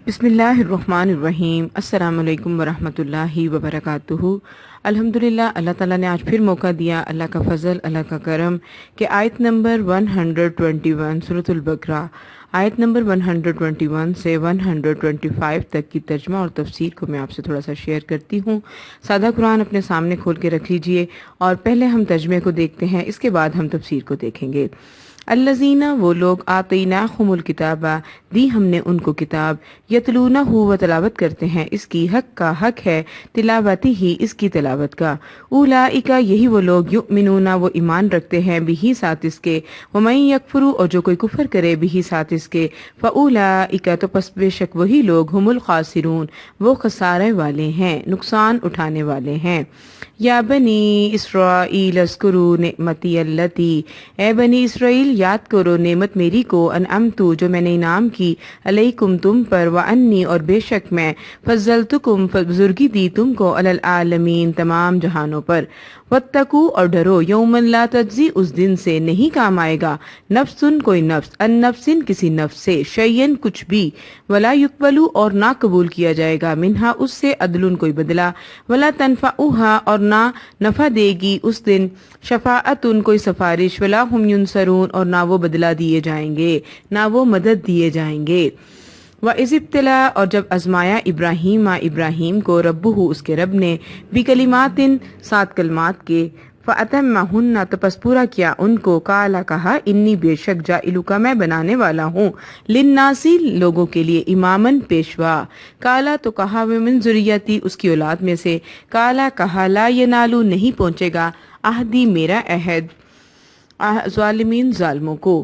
بسم اللہ الرحمن الرحیم۔ السلام علیکم ورحمۃ اللہ وبرکاتہ۔ الحمدللہ، اللہ تعالیٰ نے آج پھر موقع دیا، اللہ کا فضل، اللہ کا کرم کہ آیت نمبر 121 سورۃ البقرہ، آیت نمبر 121 سے 125 تک کی ترجمہ اور تفسیر کو میں آپ سے تھوڑا سا شیئر کرتی ہوں۔ سادہ قرآن اپنے سامنے کھول کے رکھ لیجئے اور پہلے ہم ترجمے کو دیکھتے ہیں، اس کے بعد ہم تفسیر کو دیکھیں گے۔ الذین، وہ لوگ، آتیناہم الکتاب، دی ہم نے ان کو کتاب، یتلونہ، وہ تلاوت کرتے ہیں اس کی، حق کا حق ہے تلاوتی ہی، اس کی تلاوت کا، اولئک، یہی وہ لوگ، یؤمنون، وہ ایمان رکھتے ہیں، بہی ساتھ اس کے، ومن یکفر، اور جو کوئی کفر کرے، بہی ساتھ اس کے، فاولئک، تو پس بے شک وہی لوگ، ہم الخاسرون، وہ خسارے والے ہیں، نقصان اٹھانے والے ہیں۔ یا بنی اسرائیل اذکروا نعمتی اللتی، اے بنی اسرائیل یاد کرو نعمت میری کو، انعمت، جو میں نے انعام کی، علیکم، تم پر، وانی، اور بے شک میں، فضلتکم، بزرگی دی تم کو، علی العالمین، تمام جہانوں پر، واتقوا، اور ڈرو، یومن لا تجزی، اس دن سے نہیں کام آئے گا، نفسن، کوئی نفس، ان نفسن، کسی نفس سے، شیئن، کچھ بھی، ولا یقبلوا، اور نہ قبول کیا جائے گا، منہا، اس سے، عدل، کوئی بدلہ، ولا تنفعها، اور نہ نفع دے گی اس دن، شفاعت، کوئی سفارش، ولا ہم ینصرون، اور نہ وہ بدلہ دیے جائیں گے، نہ وہ مدد دیے جائیں گے۔ وَإِذِ ابْتَلَىٰ، اور جب آزمایا ابراہیم کو، ربہ، اس کے رب نے، بِکَلِمَاتٍ، 7 کلمات کے، فَأَتَمَّهُنَّ، تو پس پورا کیا ان کو، قَالَ، کہا، انی، بے شک، جَاعِلُکَ، میں بنانے والا ہوں، لِلنَّاسِ، لوگوں کے لیے، اماماً، پیشوا، قَالَ، تو کہا، وَمِن ذُرِّيَّتِي، اس کی اولاد میں سے، قَالَ، کہا، لَا يَنَالُ، نہیں پہنچے گا، عہدی، میرا عہد، ظالمین، ظالموں کو،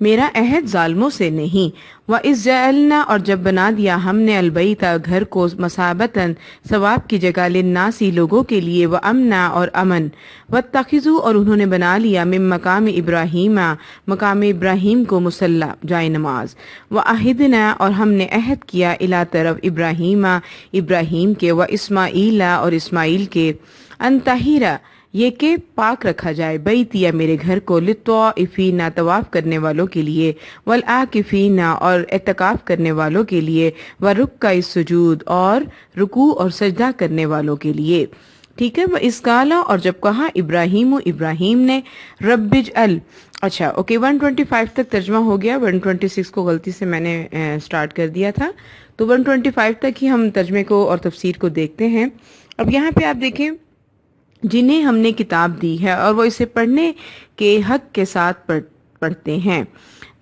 میرا عہد ظالموں سے نہیں۔ وَإِذْ جَعَلْنَا، اور جب بنا دیا ہم نے، البیت، گھر کو، مثابۃً، ثواب کی جگہ، للناس، لوگوں کے لیے، وَأَمْنًا، اور امن، وَاتَّخِذُوا، اور انہوں نے بنا لیا، من مقام ابراہیم، مقام ابراہیم کو، مصلی، جائے نماز، وَعَہِدْنَا، اور ہم نے عہد کیا، الی، طرف، ابراہیم کے، وَإِسماعیل، اور اسماعیل کے، ان طہِرَ، یہ کہ پاک رکھا جائے، بیتی، میرے گھر کو، للطوافین، طواف کرنے والوں کے لیے، والعاکفین، اور اعتکاف کرنے والوں کے لیے، ورکع السجود، اور رکوع اور سجدہ کرنے والوں کے لیے، ٹھیک ہے۔ وَإِذْ قَالَ، اور جب کہا، ابراہیم نے، رب اجعل، اچھا اوکے، 125 تک ترجمہ ہو گیا، 126 کو غلطی سے میں نے سٹارٹ کر دیا تھا، تو 125 تک ہی ہم ترجمے کو اور تفسیر کو دیکھتے ہیں۔ اب یہاں پہ آپ دیکھیں، جنہیں ہم نے کتاب دی ہے اور وہ اسے پڑھنے کے حق کے ساتھ پڑھتے ہیں،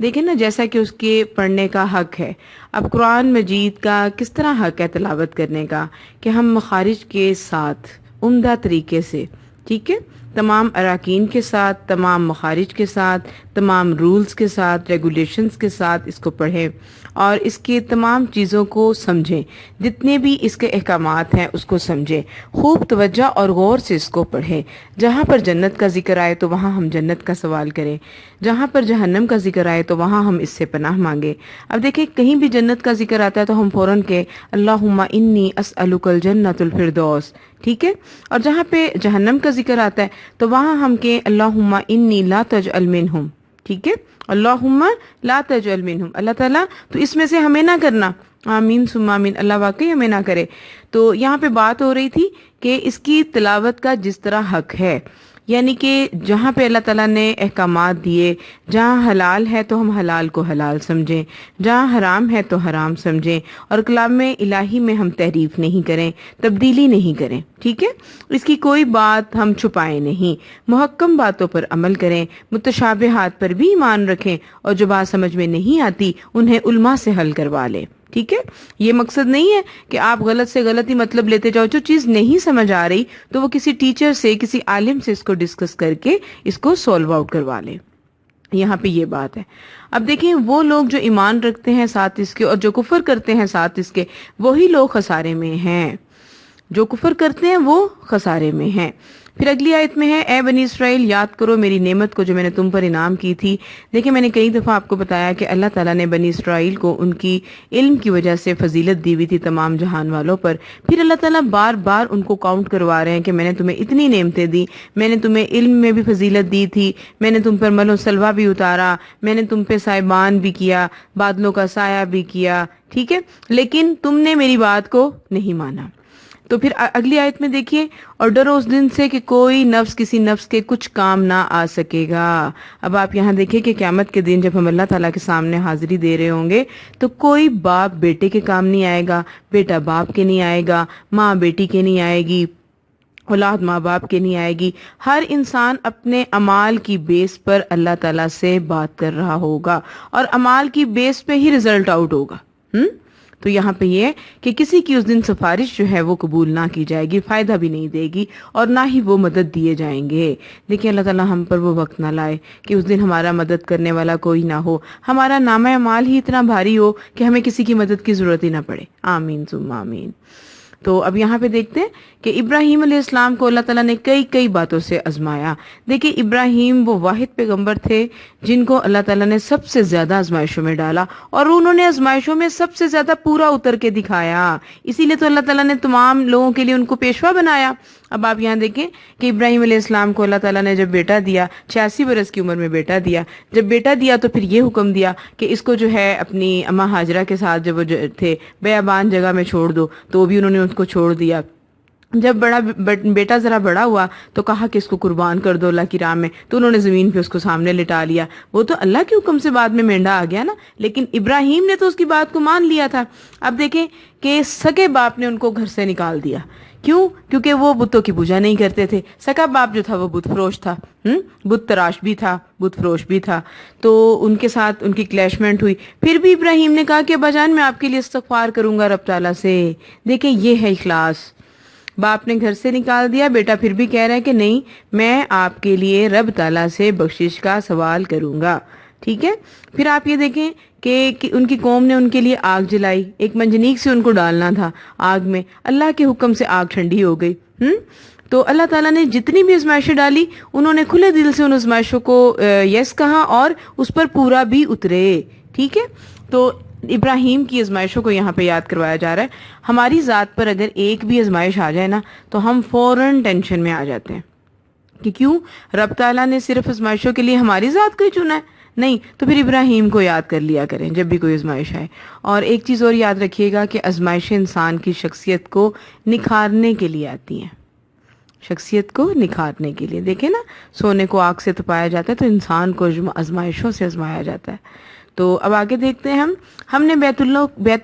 دیکھیں نا، جیسا کہ اس کے پڑھنے کا حق ہے۔ اب قرآن مجید کا کس طرح حق ہے تلاوت کرنے کا، کہ ہم مخارج کے ساتھ، عمدہ طریقے سے، ٹھیک ہے، تمام اراکین کے ساتھ، تمام مخارج کے ساتھ، تمام رولز کے ساتھ، ریگولیشنز کے ساتھ اس کو پڑھیں اور اس کے تمام چیزوں کو سمجھیں، جتنے بھی اس کے احکامات ہیں اس کو سمجھیں، خوب توجہ اور غور سے اس کو پڑھیں۔ جہاں پر جنت کا ذکر آئے تو وہاں ہم جنت کا سوال کریں، جہاں پر جہنم کا ذکر آئے تو وہاں ہم اس سے پناہ مانگیں۔ اب دیکھیں، کہیں بھی جنت کا ذکر آتا ہے تو ہم فوراً کہ اللہم انی اسألک الجنت الفردوس، ٹھیک ہے، اور جہاں پہ جہنم کا ذکر آتا ہے تو وہاں ہم کہ اللہم انی لا تجعل منہم، ٹھیک ہے، اللہم لا تجعل منہم، اللہ تعالیٰ تو اس میں سے ہمیں نہ کرنا، آمین ثم آمین، اللہ واقعی ہمیں نہ کرے۔ تو یہاں پہ بات ہو رہی تھی کہ اس کی تلاوت کا جس طرح حق ہے، یعنی کہ جہاں پہ اللہ تعالیٰ نے احکامات دیے، جہاں حلال ہے تو ہم حلال کو حلال سمجھیں، جہاں حرام ہے تو حرام سمجھیں، اور کلام الہی میں ہم تحریف نہیں کریں، تبدیلی نہیں کریں، ٹھیک ہے، اس کی کوئی بات ہم چھپائیں نہیں، محکم باتوں پر عمل کریں، متشابہات پر بھی ایمان رکھیں، اور جو بات سمجھ میں نہیں آتی انہیں علماء سے حل کروا لیں، ٹھیک ہے۔ یہ مقصد نہیں ہے کہ آپ غلط سے غلط ہی مطلب لیتے جاؤ، جو چیز نہیں سمجھ آ رہی تو وہ کسی ٹیچر سے، کسی عالم سے اس کو ڈسکس کر کے اس کو سولو آؤٹ کروا لیں، یہاں پہ یہ بات ہے۔ اب دیکھیں، وہ لوگ جو ایمان رکھتے ہیں ساتھ اس کے اور جو کفر کرتے ہیں ساتھ اس کے، وہی لوگ خسارے میں ہیں، جو کفر کرتے ہیں وہ خسارے میں ہیں۔ پھر اگلی آیت میں ہے اے بنی اسرائیل یاد کرو میری نعمت کو جو میں نے تم پر انعام کی تھی. دیکھیں میں نے کئی دفعہ آپ کو بتایا کہ اللہ تعالیٰ نے بنی اسرائیل کو ان کی علم کی وجہ سے فضیلت دی ہوئی تھی تمام جہان والوں پر. پھر اللہ تعالیٰ بار بار ان کو کاؤنٹ کروا رہے ہیں کہ میں نے تمہیں اتنی نعمتیں دی, میں نے تمہیں علم میں بھی فضیلت دی تھی, میں نے تم پر مل و سلوہ بھی اتارا, میں نے تم پہ سائبان بھی کیا, بادلوں کا سایہ بھی کیا, ٹھیک ہے, لیکن تم نے میری بات کو نہیں مانا. تو پھر اگلی آیت میں دیکھیے اور ڈرو اس دن سے کہ کوئی نفس کسی نفس کے کچھ کام نہ آ سکے گا. اب آپ یہاں دیکھیں کہ قیامت کے دن جب ہم اللہ تعالیٰ کے سامنے حاضری دے رہے ہوں گے تو کوئی باپ بیٹے کے کام نہیں آئے گا, بیٹا باپ کے نہیں آئے گا, ماں بیٹی کے نہیں آئے گی, اولاد ماں باپ کے نہیں آئے گی. ہر انسان اپنے اعمال کی بیس پر اللہ تعالیٰ سے بات کر رہا ہوگا اور اعمال کی بیس پہ ہی رزلٹ آؤٹ ہوگا. تو یہاں پہ یہ ہے کہ کسی کی اس دن سفارش جو ہے وہ قبول نہ کی جائے گی, فائدہ بھی نہیں دے گی اور نہ ہی وہ مدد دیے جائیں گے. دیکھیں اللہ تعالیٰ ہم پر وہ وقت نہ لائے کہ اس دن ہمارا مدد کرنے والا کوئی نہ ہو, ہمارا نامہ اعمال ہی اتنا بھاری ہو کہ ہمیں کسی کی مدد کی ضرورت ہی نہ پڑے. آمین ثم آمین. تو اب یہاں پہ دیکھتے ہیں کہ ابراہیم علیہ السلام کو اللہ تعالیٰ نے کئی باتوں سے آزمایا. دیکھیں ابراہیم وہ واحد پیغمبر تھے جن کو اللہ تعالیٰ نے سب سے زیادہ آزمائشوں میں ڈالا اور انہوں نے آزمائشوں میں سب سے زیادہ پورا اتر کے دکھایا. اسی لیے تو اللہ تعالیٰ نے تمام لوگوں کے لیے ان کو پیشوا بنایا. اب آپ یہاں دیکھیں کہ ابراہیم علیہ السلام کو اللہ تعالیٰ نے جب بیٹا دیا, 86 برس کی عمر میں بیٹا دیا, جب بیٹا دیا تو پھر یہ حکم دیا کہ اس کو جو ہے اپنی اماں ہاجرہ کے ساتھ جب وہ تھے بیابان جگہ میں چھوڑ دو, تو وہ بھی انہوں نے اس کو چھوڑ دیا. جب بیٹا ذرا بڑا ہوا تو کہا کہ اس کو قربان کر دو اللہ کی راہ میں, تو انہوں نے زمین پہ اس کو سامنے لٹا لیا. وہ تو اللہ کے حکم سے بعد میں مینڈا آ گیا نا, لیکن ابراہیم نے تو اس کی بات کو مان لیا تھا. اب دیکھیں کہ سگے باپ نے ان کو گھر سے نکال دیا. کیوں؟ کیونکہ وہ بتوں کی پوجا نہیں کرتے تھے. سگا باپ جو تھا وہ بت فروش تھا, بت تراش بھی تھا, بت فروش بھی تھا. تو ان کے ساتھ ان کی کلیشمنٹ ہوئی. پھر بھی ابراہیم نے کہا کہ ابا جان میں آپ کے لیے استغفار کروں گا رب تعالیٰ سے. دیکھیں یہ ہے اخلاص. باپ نے گھر سے نکال دیا, بیٹا پھر بھی کہہ رہا ہے کہ نہیں میں آپ کے لیے رب تعالیٰ سے بخشش کا سوال کروں گا. ٹھیک ہے. پھر آپ یہ دیکھیں کہ ان کی قوم نے ان کے لیے آگ جلائی, ایک منجنیق سے ان کو ڈالنا تھا آگ میں, اللہ کے حکم سے آگ ٹھنڈی ہو گئی. تو اللہ تعالیٰ نے جتنی بھی آزمائشیں ڈالی انہوں نے کھلے دل سے ان آزمائشوں کو یس کہا اور اس پر پورا بھی اترے. ٹھیک ہے. تو ابراہیم کی آزمائشوں کو یہاں پہ یاد کروایا جا رہا ہے. ہماری ذات پر اگر ایک بھی آزمائش آ جائے نا تو ہم فوراً ٹینشن میں آ جاتے ہیں کہ کیوں رب تعالیٰ نے صرف آزمائشوں کے لیے ہماری ذات کو ہی چنا ہے. نہیں تو پھر ابراہیم کو یاد کر لیا کریں جب بھی کوئی آزمائش آئے. اور ایک چیز اور یاد رکھیے گا کہ آزمائشیں انسان کی شخصیت کو نکھارنے کے لیے آتی ہیں, شخصیت کو نکھارنے کے لیے. دیکھیں نا سونے کو آگ سے تپایا جاتا ہے تو انسان کو آزمائشوں سے آزمایا جاتا ہے. تو اب آگے دیکھتے ہیں ہم نے بیت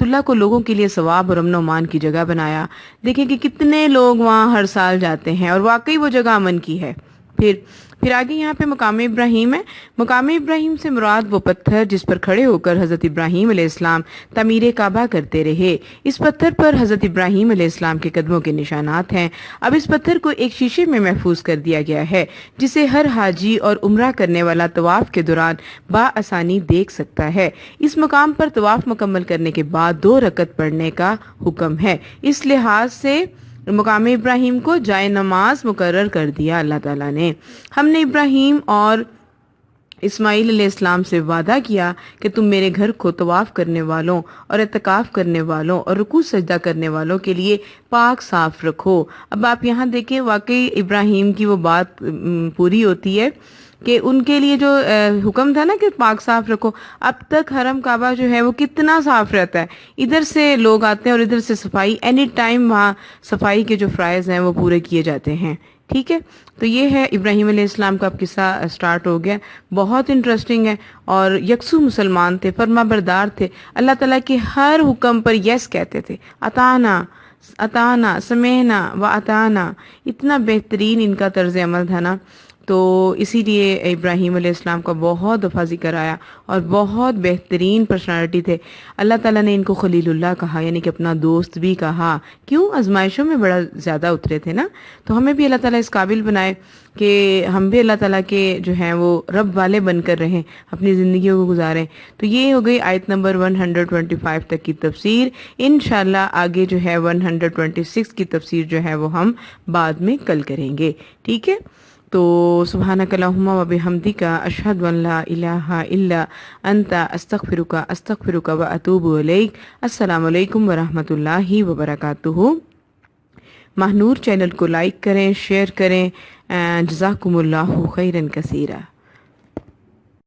اللہ کو لوگوں کے لیے ثواب اور امن و امان کی جگہ بنایا. دیکھیں کہ کتنے لوگ وہاں ہر سال جاتے ہیں اور واقعی وہ جگہ امن کی ہے. پھر آگے یہاں پہ مقام ابراہیم ہے. مقام ابراہیم سے مراد وہ پتھر جس پر کھڑے ہو کر حضرت ابراہیم علیہ السلام تعمیر کعبہ کرتے رہے. اس پتھر پر حضرت ابراہیم علیہ السلام کے قدموں کے نشانات ہیں. اب اس پتھر کو ایک شیشے میں محفوظ کر دیا گیا ہے جسے ہر حاجی اور عمرہ کرنے والا طواف کے دوران بآسانی دیکھ سکتا ہے. اس مقام پر طواف مکمل کرنے کے بعد 2 رکعت پڑھنے کا حکم ہے. اس لحاظ سے مقام ابراہیم کو جائے نماز مقرر کر دیا اللہ تعالیٰ نے. ہم نے ابراہیم اور اسماعیل علیہ السلام سے وعدہ کیا کہ تم میرے گھر کو طواف کرنے والوں اور اعتکاف کرنے والوں اور رکوع سجدہ کرنے والوں کے لیے پاک صاف رکھو. اب آپ یہاں دیکھیں واقعی ابراہیم کی وہ بات پوری ہوتی ہے کہ ان کے لیے جو حکم تھا نا کہ پاک صاف رکھو. اب تک حرم کعبہ جو ہے وہ کتنا صاف رہتا ہے, ادھر سے لوگ آتے ہیں اور ادھر سے صفائی, اینی ٹائم وہاں صفائی کے جو فرائض ہیں وہ پورے کیے جاتے ہیں. ٹھیک ہے. تو یہ ہے ابراہیم علیہ السلام کا اب قصہ سٹارٹ ہو گیا. بہت انٹرسٹنگ ہے اور یکسو مسلمان تھے, فرما بردار تھے, اللہ تعالیٰ کے ہر حکم پر یس کہتے تھے. اطاعنا سمعنا و اطعنا, اتنا بہترین ان کا طرز عمل تھا نا. تو اسی لیے ابراہیم علیہ السلام کا بہت دفعہ ذکر آیا اور بہت بہترین پرسنالٹی تھے. اللہ تعالیٰ نے ان کو خلیل اللہ کہا، یعنی کہ اپنا دوست بھی کہا. کیوں؟ آزمائشوں میں بڑا زیادہ اترے تھے نا. تو ہمیں بھی اللہ تعالیٰ اس قابل بنائے کہ ہم بھی اللہ تعالیٰ کے جو ہیں وہ رب والے بن کر رہیں، اپنی زندگیوں کو گزاریں. تو یہ ہو گئی آیت نمبر 125 تک کی تفسیر. انشاءاللہ آگے جو ہے 126 کی تفسیر جو ہے وہ ہم بعد میں کل کریں گے. ٹھیک ہے؟ تو سبحانک اللہم و بحمدک اشہد ان لا الہ الا انت استغفرک و اتوب الیک. السلام علیکم ورحمۃ اللہ وبرکاتہ. ماہنور چینل کو لائک کریں، شیئر کریں. جزاکم اللہ خیرا کثیرا.